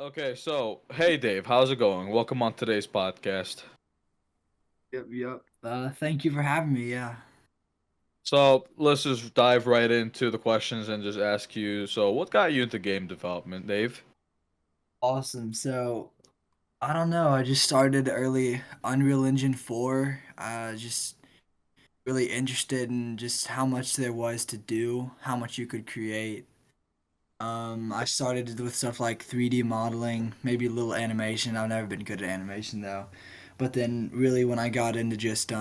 Okay, so hey Dave, how's it going? Welcome on today's podcast. Yep. Thank you for having me. Yeah. So let's just dive right into the questions and just ask you. So, what got you into game development, Dave? Awesome. So, I don't know. I just started early Unreal Engine 4. Just really interested in just how much there was to do, how much you could create. I started with stuff like 3D modeling, maybe a little animation. I've never been good at animation though. But then really when I got into just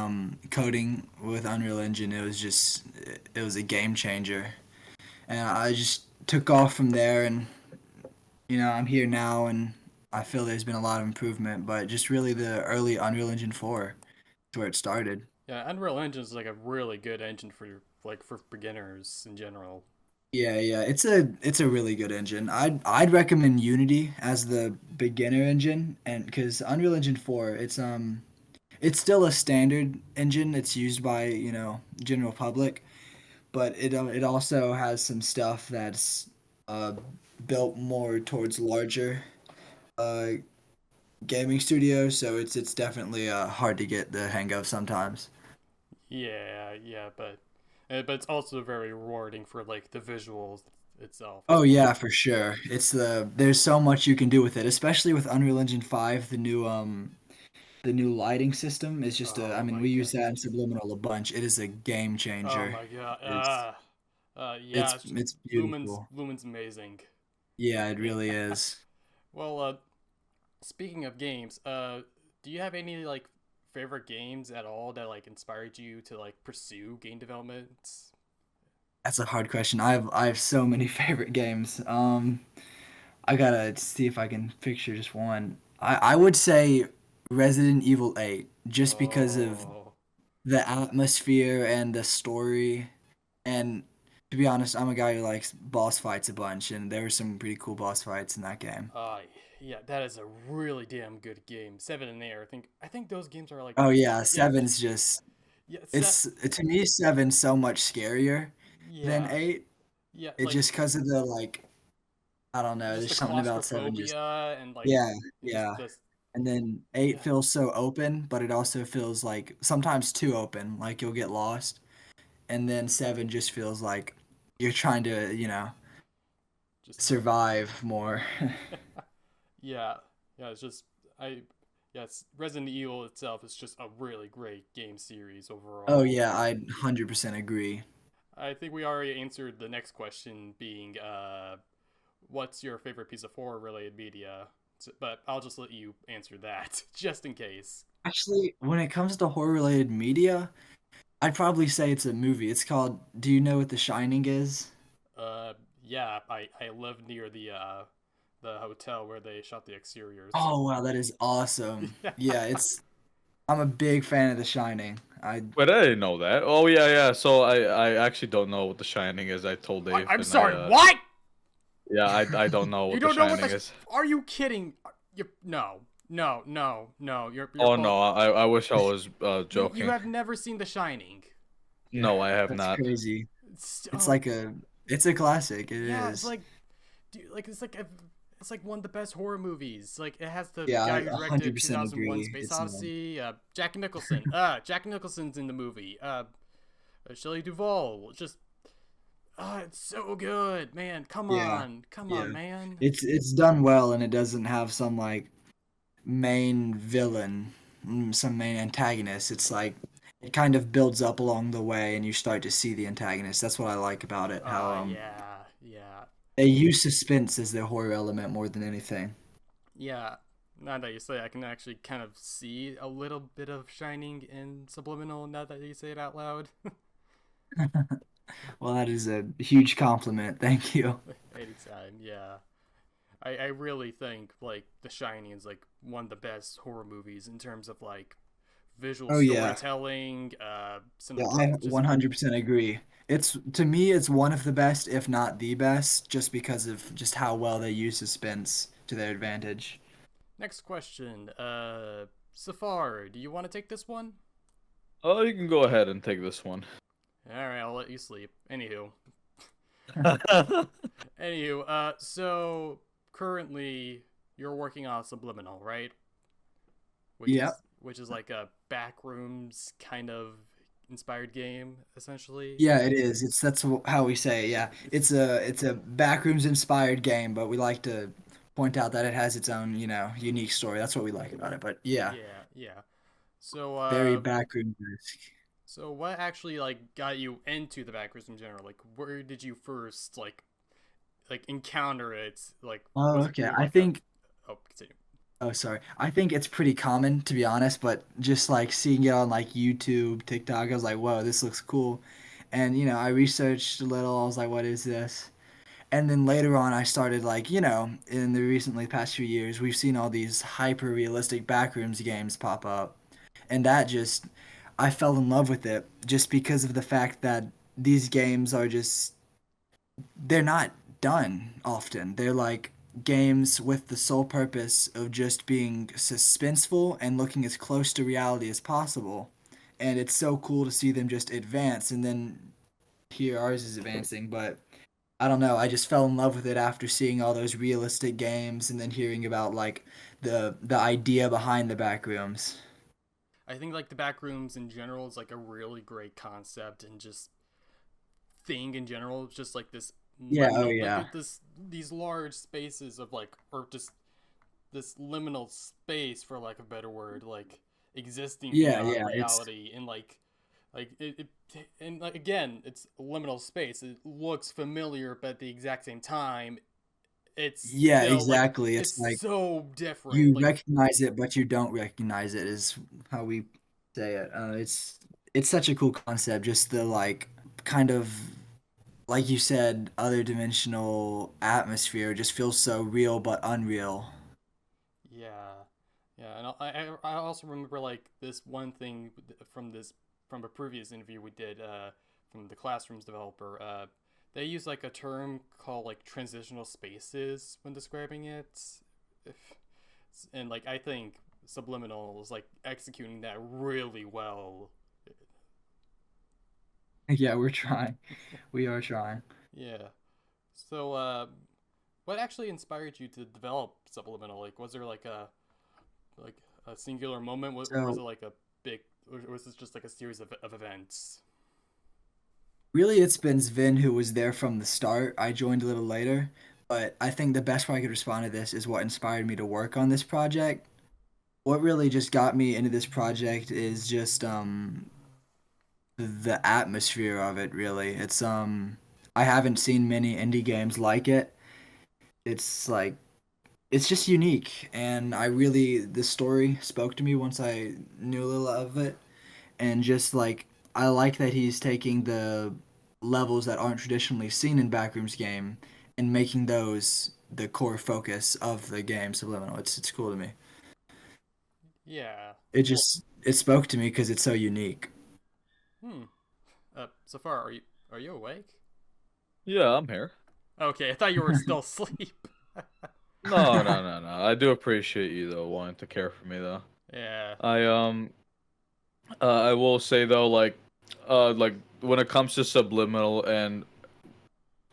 coding with Unreal Engine, it was a game changer. And I just took off from there and I'm here now and I feel there's been a lot of improvement, but just really the early Unreal Engine 4 is where it started. Yeah, Unreal Engine is like a really good engine for beginners in general. Yeah. It's a really good engine. I'd recommend Unity as the beginner engine, and because Unreal Engine 4, it's still a standard engine. It's used by, general public, but it also has some stuff that's uh built more towards larger uh gaming studio, so it's definitely hard to get the hang of sometimes. Yeah, but it's also very rewarding for like the visuals itself as Oh well. yeah, for sure. There's so much you can do with it, especially with Unreal Engine 5, the new lighting system is just a I Oh mean, my we god. use that in Subliminal a bunch. It is a game Oh changer. my god. It's Yeah, it's Lumen's beautiful. Lumen's amazing. Yeah, it Yeah. really is. Well, speaking of games, do you have any like favorite games at all that like inspired you to like pursue game development? That's a hard question. I have so many favorite games. I gotta see if I can picture just one. I would say Resident Evil 8, just because of Oh. the atmosphere and the story. And to be honest, I'm a guy who likes boss fights a bunch, and there were some pretty cool boss fights in that game. Uh, yeah, that is a really damn good game. 7 and 8, I think those games are like, Oh yeah, yeah, seven's just yeah, it's to me seven's so much scarier than yeah, 8. yeah, It like just because of the I don't know. just There's the something about seven just claustrophobia and like, yeah and just yeah. this, And then 8 yeah, feels so open, but it also feels like sometimes too open, like you'll get lost. And then 7 just feels like you're trying to just, survive more. yeah, yeah, it's just, I, yes, Resident Evil itself is just a really great game series Oh overall. yeah, I 100% agree. I think we already answered the next question being, what's your favorite piece of horror related media? But I'll just let you answer that just in case. Actually, when it comes to horror related media, I'd probably say it's a movie. It's called, do you know what The Shining is? Uh, yeah, I live near the hotel where they shot the exteriors. Oh wow, that is awesome. Yeah. Yeah, I'm a big fan of The Shining. I Wait, I didn't know that. Oh yeah. So I actually don't know what The Shining is. I told What? Dave, I'm and I sorry. What? yeah, I don't know You what The don't know what Shining the? is. Are you kidding? You no. No. You're Oh full. no, I wish I was You joking. have never seen The Shining. Yeah, No, I have that's not. crazy. It's Oh like it's a classic. It yeah, it's is. like dude, it's like one of the best horror movies. Like it has the Yeah, I guy who directed 100% 2001: agree. Space Odyssey, Jack Nicholson. Jack Nicholson's in the movie. Shelley Duvall. Just it's so good, man. Yeah, Come yeah. on, man. It's done well, and it doesn't have some like main villain, some main antagonist. It's like it kind of builds up along the way, and you start to see the antagonist. That's what I like about it. How Yeah. they use suspense as their horror element more than anything. Yeah. Now that you say it, I can actually kind of see a little bit of Shining in Subliminal now that you say it out loud. Well, that is a huge compliment. Thank you. Anytime, yeah. I really think like The Shining is like one of the best horror movies in terms of like visual Oh yeah. storytelling, Yeah, cinematography. I Just 100% agree. It's to me, it's one of the best, if not the best, just because of just how well they use suspense to their advantage. next question. Safar, do you want to take this one? Oh, you can go ahead and take this one. All right, I'll let you sleep. So currently, you're working on Subliminal, right? Yep. Which is like a Backrooms kind of inspired game, essentially. Yeah, it is. How we say it. Yeah, It's it's a Backrooms inspired game, but we like to point out that it has its own, unique story. That's what we like about it. But yeah, yeah, yeah. So very Backrooms-esque. so what actually like got you into the Backrooms in general? Like where did you first like encounter it? Like Oh, was it okay. through like a oh continue. Oh, sorry. I think it's pretty common, to be honest, but just like seeing it on like YouTube, TikTok, I was like, whoa, this looks cool. And, I researched a little. I was like, what is this? And then later on, I started like, in the recently past few years, we've seen all these hyper realistic Backrooms games pop up. And I fell in love with it just because of the fact that these games are they're not done often. They're like games with the sole purpose of just being suspenseful and looking as close to reality as possible. And it's so cool to see them just advance, and then here ours is advancing, but I don't know, I just fell in love with it after seeing all those realistic games and then hearing about like the idea behind the back rooms. I think like the Backrooms in general is like a really great concept and just thing in general. It's just like this Yeah, oh liminal like yeah. these large spaces of like or just this liminal space for lack of a better word, like existing Yeah, beyond yeah, it's reality and like it and like again it's liminal space. It looks familiar but at the exact same time it's yeah, still like exactly. it's It's like so different. you Like recognize it, but you don't recognize it is how we say it. It's such a cool concept. Just the like kind of like you said, other dimensional atmosphere just feels so real but unreal. yeah, yeah, and I also remember like this one thing from this from a previous interview we did from the classrooms developer. They use like a term called like transitional spaces when describing it, if, and like I think Subliminal is like executing that really well. Yeah, we're trying. We are trying. Yeah. So, what actually inspired you to develop Subliminal? Like, was there like a singular moment, or was So it like a big, or was this just like a series of events? really, it's been Sven who was there from the start. I joined a little later, but I think the best way I could respond to this is what inspired me to work on this project. What really just got me into this project is just the atmosphere of it. Really, I haven't seen many indie games like it. It's like it's just unique, and the story spoke to me once I knew a little of it, and just like I like that he's taking the levels that aren't traditionally seen in Backrooms game and making those the core focus of the game. Subliminal. It's cool to me. Yeah. It spoke to me because it's so unique. Hmm. So far, are you awake? Yeah, I'm here. Okay, I thought you were still asleep. No, no, no, no. I do appreciate you though, wanting to care for me though. Yeah. I will say though, like when it comes to Subliminal and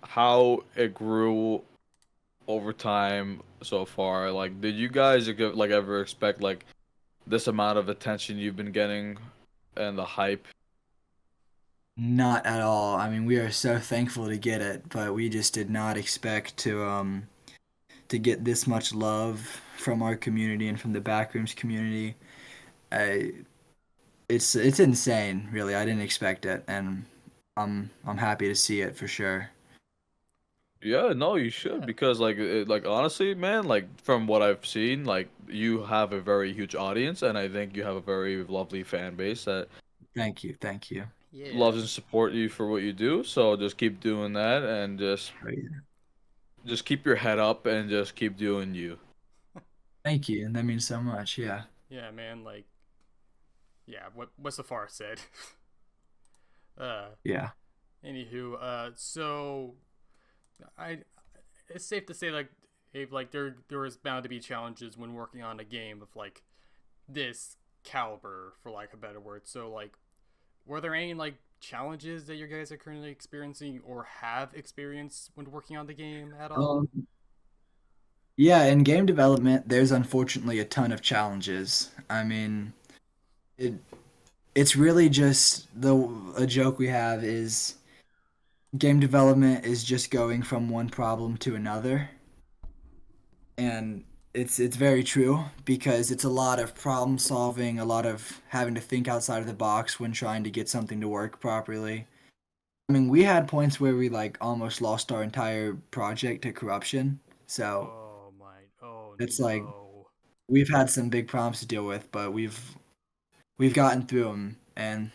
how it grew over time so far, like, did you guys like ever expect like this amount of attention you've been getting and the hype? Not at all. I mean, we are so thankful to get it, but we just did not expect to get this much love from our community and from the Backrooms community. I it's insane, really. I didn't expect it, and I'm happy to see it for sure. Yeah, no, you should Yeah. because like honestly, man, like from what I've seen, like you have a very huge audience, and I think you have a very lovely fan base that Thank you, thank you. Yeah. loves and support you for what you do. So just keep doing that, and Oh, yeah. just keep your head up and just keep doing you. Thank you, and that means so much. Yeah, Yeah, man. Like, yeah. What so far said. uh. yeah. Anywho. So I it's safe to say like if like there is bound to be challenges when working on a game of like this caliber for lack of a better word. So like were there any like challenges that you guys are currently experiencing or have experienced when working on the game at all? Um, Yeah, in game development, there's unfortunately a ton of challenges. I mean, it it's really just the a joke we have is game development is just going from one problem to another, and it's very true because it's a lot of problem solving, a lot of having to think outside of the box when trying to get something to work properly. I mean, we had points where we like almost lost our entire project to corruption. So Oh my, oh it's like no. we've had some big problems to deal with, but we've gotten through them, and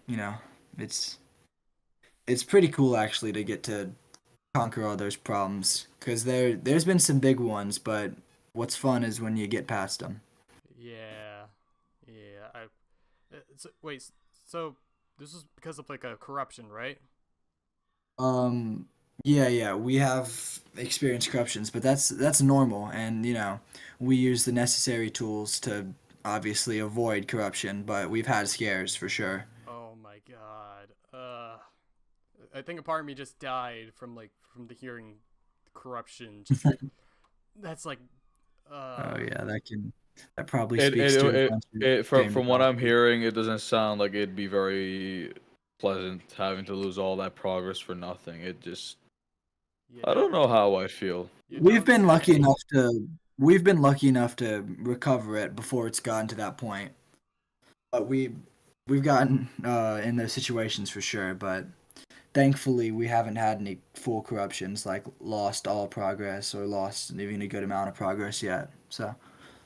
you know, it's it's pretty cool actually to get to conquer all those problems because there's been some big ones, but what's fun is when you get past them. Yeah, yeah. Wait, so this is because of like a corruption, right? Um, yeah, we have experienced corruptions, but that's normal, and we use the necessary tools to obviously avoid corruption, but we've had scares for sure. Oh my god. I think a part of me just died from from the hearing corruption. Just that's like, Oh uh, yeah, that probably It speaks it to a it, bunch of it from game from what I'm developers. hearing, it doesn't sound like it'd be very pleasant having to lose all that progress for nothing. It just you I don't don't, know how I feel. you We've don't been lucky say. enough to we've been lucky enough to recover it before it's gotten to that point. But we've gotten in those situations for sure, but thankfully we haven't had any full corruptions like lost all progress or lost even a good amount of progress yet. So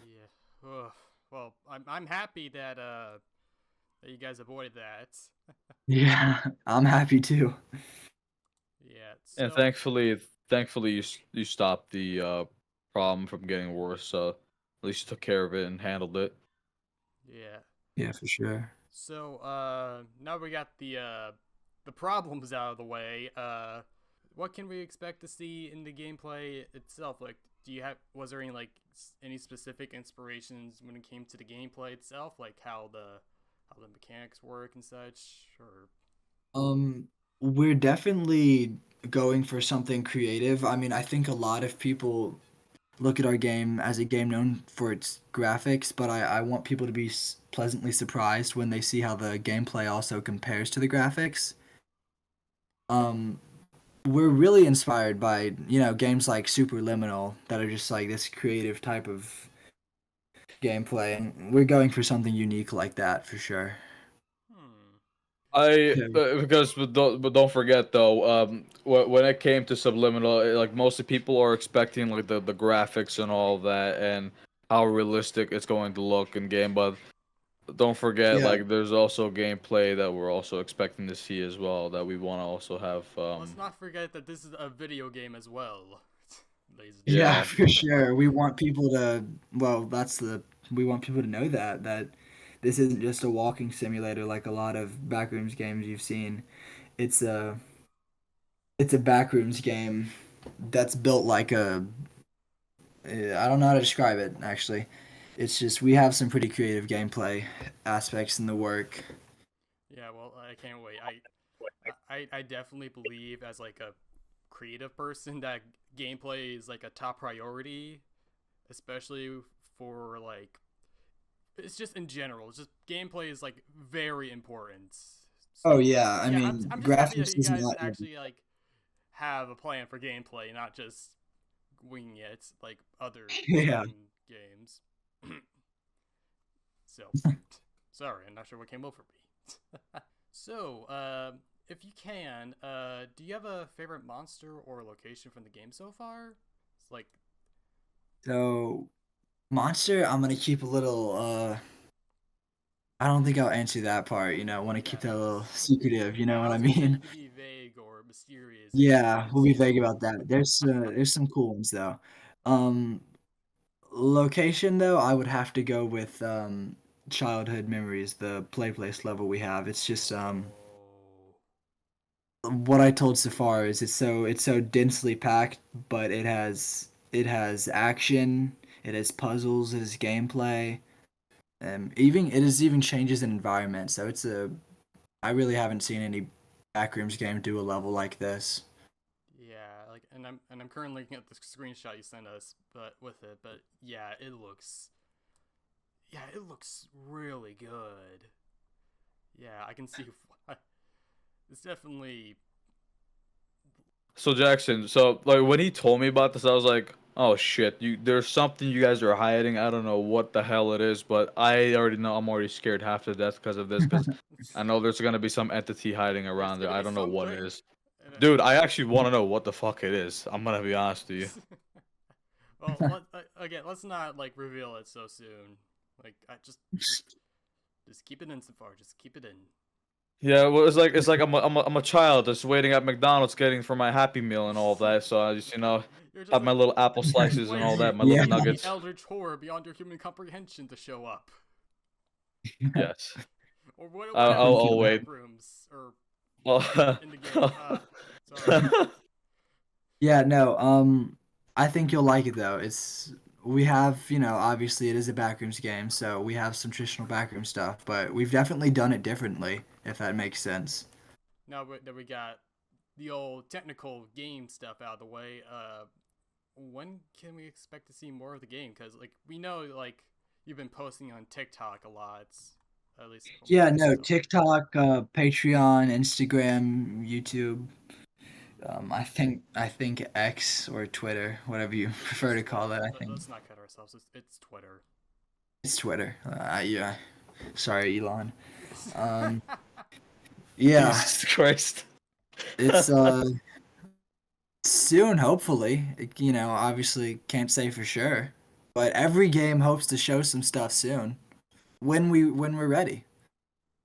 Yeah. Ugh. Well, I'm happy that that you guys avoided that. yeah, I'm happy too. Yeah. And So thankfully you stopped the problem from getting worse. At least you took care of it and handled it. yeah. Yeah, for sure. So now we got the problems out of the way. What can we expect to see in the gameplay itself? Like, do you have was there any any specific inspirations when it came to the gameplay itself, like how the mechanics work and such, or We're definitely going for something creative. I mean, I think a lot of people look at our game as a game known for its graphics, but I want people to be pleasantly surprised when they see how the gameplay also compares to the graphics. Um, we're really inspired by, games like Superliminal that are just like this creative type of gameplay, and we're going for something unique like that for sure. hmm, I Yeah. because but don't forget though, when it came to Subliminal, like mostly people are expecting like the graphics and all that and how realistic it's going to look in game, but don't forget Yeah. like there's also gameplay that we're also expecting to see as well that we want to also have. let's not forget that this is a video game as well, ladies and Yeah, Yeah, for gentlemen. sure. We want people to, well, we want people to know that this isn't just a walking simulator like a lot of Backrooms games you've seen. It's a it's a Backrooms game that's built like I don't know how to describe it actually. It's just we have some pretty creative gameplay aspects in the work. Yeah, well, I can't wait. I definitely believe as like a creative person that gameplay is like a top priority, especially for like it's just in general. It's just gameplay is like very important. Oh So yeah, I yeah, mean I'm just happy that graphics you is guys not. actually like have a plan for gameplay, not just winging it like other Yeah. certain games. So sorry, I'm not sure what came over me. So, if you can, do you have a favorite monster or location from the game so far? It's like, So monster, I'm gonna keep a little. I don't think I'll answer that part. I want to yeah, keep that a little it's secretive. You know yeah. I what I was gonna say you mean? could be vague or mysterious if you Yeah, wanted we'll be to. vague about that. There's some cool ones though. Um, Location though, I would have to go with childhood memories, the play place level we have. It's just Oh, what I told Safar is it's so densely packed, but it has action, it has puzzles, it has gameplay, and even it is even changes in environment. So I really haven't seen any Backrooms game do a level like this. yeah. Like I'm currently looking at the screenshot you sent us, but with it, but yeah, it looks really good. Yeah, I can see why. It's definitely So Jackson, so like when he told me about this, I was like, "Oh shit, there's something you guys are hiding. I don't know what the hell it is, but I already know I'm already scared half to death because of this. Because I know there's gonna be some entity hiding there's around there. gonna I be don't know what it something. is, And dude. I actually want to know what the fuck it is. I'm gonna be honest with you. well, again, let's not like reveal it so soon. Like, I just keep it in so far. Just keep it in. Yeah, well, it's like I'm a child just waiting at McDonald's getting for my Happy Meal and all that. So I just You're just have my like little apple just slices and all that, waiting my Yeah. little for the nuggets. eldritch horror beyond your human comprehension to show up, Yes. or I'll, whatever's in the I'll back wait. rooms or Well, in the game. Sorry. Yeah, no, I think you'll like it though. We have, obviously it is a Backrooms game, so we have some traditional backroom stuff, but we've definitely done it differently, if that makes sense. Now that we got the old technical game stuff out of the way, when can we expect to see more of the game? Because like we know like you've been posting on TikTok a lot, at least from what Yeah, I no, saw. TikTok, Patreon, Instagram, YouTube, I think X or Twitter, whatever you prefer to call it, I think. Let's not cut ourselves. It's Twitter. It's Twitter. Yeah. Sorry, Elon. Um, yeah, Jesus Christ. it's soon, hopefully. Obviously can't say for sure, but every game hopes to show some stuff soon when we're ready.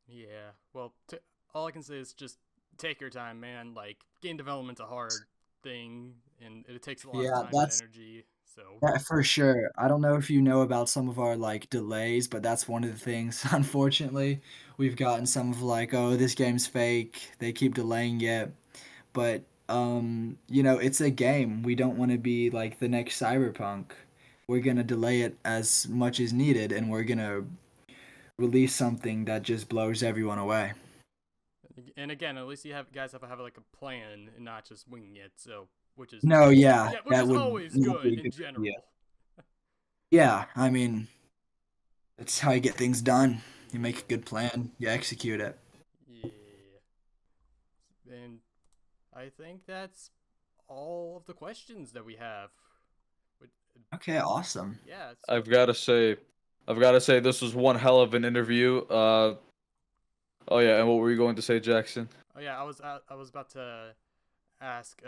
Yeah. Well, all I can say is just take your time, man. Like game development's a hard thing, and it takes a lot of Yeah, time and that's energy. So that for sure. I don't know if you know about some of our like delays, but that's one of the things. Unfortunately, we've gotten some of like, oh, this game's fake. They keep delaying it. But it's a game. We don't want to be like the next Cyberpunk. We're gonna delay it as much as needed, and we're gonna release something that just blows everyone away. and again, at least you have like a plan and not just winging it. So No, yeah, which that is would always not be good a in good idea. general. Yeah, I mean, that's how you get things done. You make a Yeah. good plan, you execute it. Yeah. And I think that's all of the questions that we have. But, Okay, awesome. yeah. So I've gotta say, this was one hell of an interview. Oh yeah, and what were you going to say, Jackson? oh yeah, I was about to ask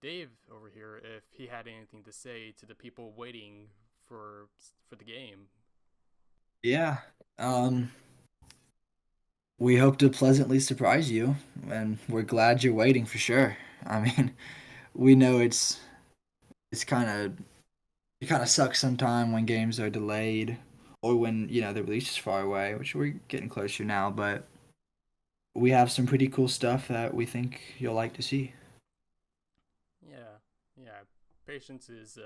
Dave over here if he had anything to say to the people waiting for the game. Yeah. Um, we hope to pleasantly surprise you, and we're glad you're waiting for sure. I mean, we know it's it kind of sucks sometime when games are delayed or when the release is far away, which we're getting closer now, but we have some pretty cool stuff that we think you'll like to see. Yeah, yeah. Patience is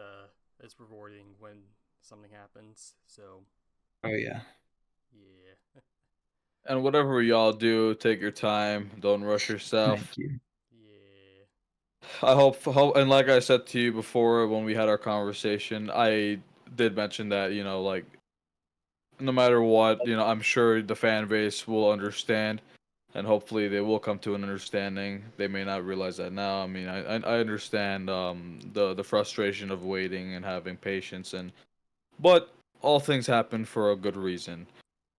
rewarding when something happens. So Oh yeah. yeah, And whatever y'all do, take your time. Don't rush yourself. Thank you. yeah, I hope, and like I said to you before when we had our conversation, I did mention that like no matter what, I'm sure the fan base will understand, and hopefully they will come to an understanding. They may not realize that now. I mean, I understand the frustration of waiting and having patience, but all things happen for a good reason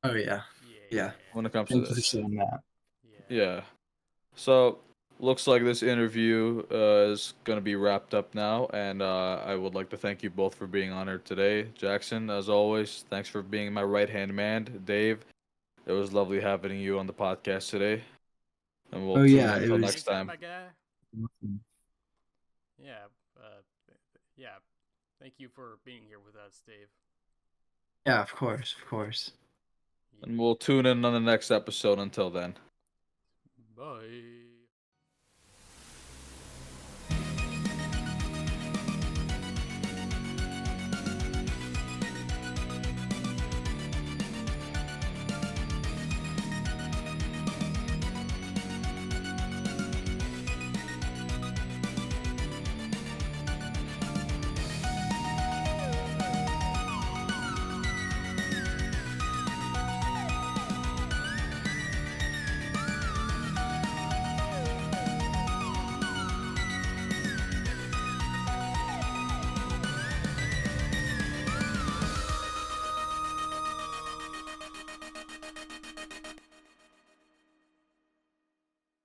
Oh yeah. Yeah. yeah, when it comes to Thank you for this. saying that. yeah. Yeah. So, looks like this interview is going to be wrapped up now, and I would like to thank you both for being on here today. Jackson, as always, thanks for being my right hand man. Dave, it was lovely having you on the podcast today, and we'll Oh tune yeah, in it until was next Anytime, time. my guy. awesome. Yeah, yeah. Thank you for being here with us, Dave. Yeah, of course, of course. And we'll tune in on the next episode until then. Bye.